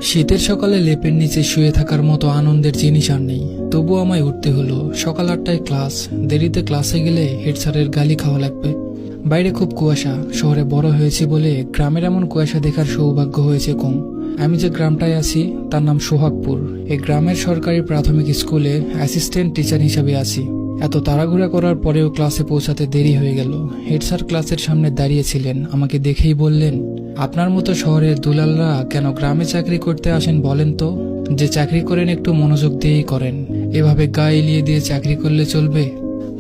শীতের সকালে লেপের নিচে শুয়ে থাকার মতো আনন্দের জিনিস আর নেই। তবুও আমায় উঠতে হলো। সকাল 8টায় ক্লাস। দেরিতে ক্লাসে গেলে হেড স্যারের গালি খাওয়া লাগবে। বাইরে খুব কুয়াশা। শহরে বড় হয়েছি বলে গ্রামের এমন কুয়াশা দেখার সৌভাগ্য হয়েছে কম। আমি যে গ্রামটায় আছি তার নাম সোহাগপুর। এই গ্রামের সরকারি প্রাথমিক স্কুলে অ্যাসিস্ট্যান্ট টিচার হিসাবে আছি। এত তাড়াহুড়া করার পরেও ক্লাসে পৌঁছাতে দেরি হয়ে গেল। হেড স্যার ক্লাসের সামনে দাঁড়িয়েছিলেন। আমাকে দেখেই বললেন, আপনার মতো শহরের দুলালরা কেন গ্রামে চাকরি করতে আসেন বলেন তো? যে চাকরি করেন একটু মনোযোগ দিয়েই করেন। এভাবে গা এলিয়ে দিয়ে চাকরি করলে চলবে?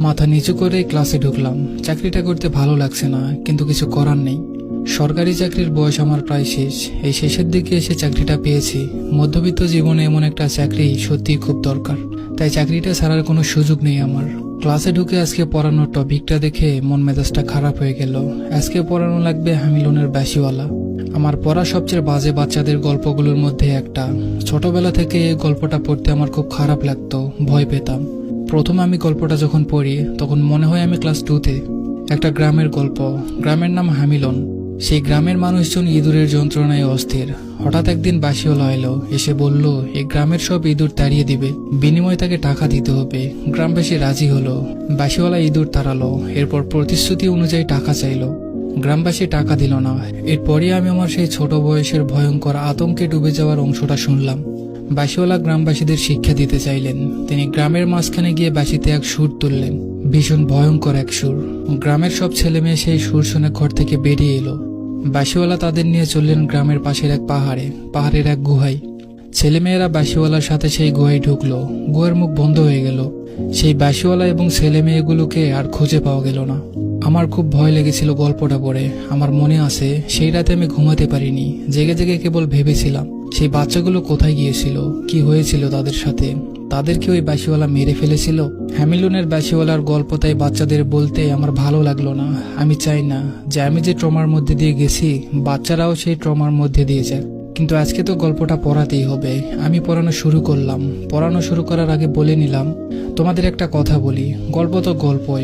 মাথা নিচু করে ক্লাসে ঢুকলাম। চাকরিটা করতে ভালো লাগছে না, কিন্তু কিছু করার নেই। সরকারি চাকরির বয়স আমার প্রায় শেষ। এই শেষের দিকে এসে চাকরিটা পেয়েছি। মধ্যবিত্ত জীবনে এমন একটা চাকরি সত্যিই খুব দরকার। তাই চাকরিটা ছাড়ার কোনো সুযোগ নেই আমার। ক্লাসে ঢুকে আজকে পড়ানোর টপিকটা দেখে মন মেজাজটা খারাপ হয়ে গেল। আজকে পড়ানো লাগবে হামিলনের বাসিওয়ালা। আমার পড়া সবচেয়ে বাজে বাচ্চাদের গল্পগুলোর মধ্যে একটা। ছোটবেলা থেকে এই গল্পটা পড়তে আমার খুব খারাপ লাগতো, ভয় পেতাম। প্রথম আমি গল্পটা যখন পড়ি তখন মনে হয় আমি ক্লাস 2তে। একটা গ্রামের গল্প। গ্রামের নাম হামিলন। সেই গ্রামের মানুষজন ইঁদুরের যন্ত্রণায় অস্থির। হঠাৎ একদিন বাসিওয়ালা এলো, এসে বলল এই গ্রামের সব ইঁদুর তাড়িয়ে দিবে, বিনিময়ে তাকে টাকা দিতে হবে। গ্রামবাসী রাজি হলো। বাসিওয়ালা ইঁদুর তাড়ালো। এরপর প্রতিশ্রুতি অনুযায়ী টাকা চাইলো। গ্রামবাসী টাকা দিল না। এরপরই আমি আমার সেই ছোট বয়সের ভয়ঙ্কর আতঙ্কে ডুবে যাওয়ার অংশটা শুনলাম। বাসিওয়ালা গ্রামবাসীদের শিক্ষা দিতে চাইলেন। তিনি গ্রামের মাঝখানে গিয়ে বাঁশিতে এক সুর তুললেন। ভীষণ ভয়ঙ্কর এক সুর। গ্রামের সব ছেলে মেয়ে সেই সুর শুনে ঘর থেকে বেরিয়ে এলো। বাঁশিওয়ালা তাদের নিয়ে চললেন গ্রামের পাশের এক পাহাড়ের এক গুহায়। ছেলেমেয়েরা বাঁশিওয়ালার সাথে সেই গুহায় ঢুকলো। গুহার মুখ বন্ধ হয়ে গেল। সেই বাঁশিওয়ালা এবং ছেলে মেয়েগুলোকে আর খুঁজে পাওয়া গেল না। আমার খুব ভয় লেগেছিল গল্পটা পড়ে। আমার মনে আছে সেই রাতে আমি ঘুমাতে পারিনি। জেগে জেগে কেবল ভেবেছিলাম সেই বাচ্চাগুলো কোথায় গিয়েছিল, কি হয়েছিল তাদের সাথে। তাদেরকে ওই বাঁশিওয়ালা মেরে ফেলেছিল। হ্যামিলনের বাঁশিওয়ালার গল্প তাই বাচ্চাদের বলতে আমার ভালো লাগলো না। আমি চাই না যে আমি যে ট্রমার মধ্যে দিয়ে গেছি বাচ্চারাও সেই ট্রমার মধ্যে দিয়ে যাক। কিন্তু আজকে তো গল্পটা পড়াতেই হবে। আমি পড়ানো শুরু করলাম। পড়ানো শুরু করার আগে বলে নিলাম, তোমাদের একটা কথা বলি, গল্প তো গল্পই।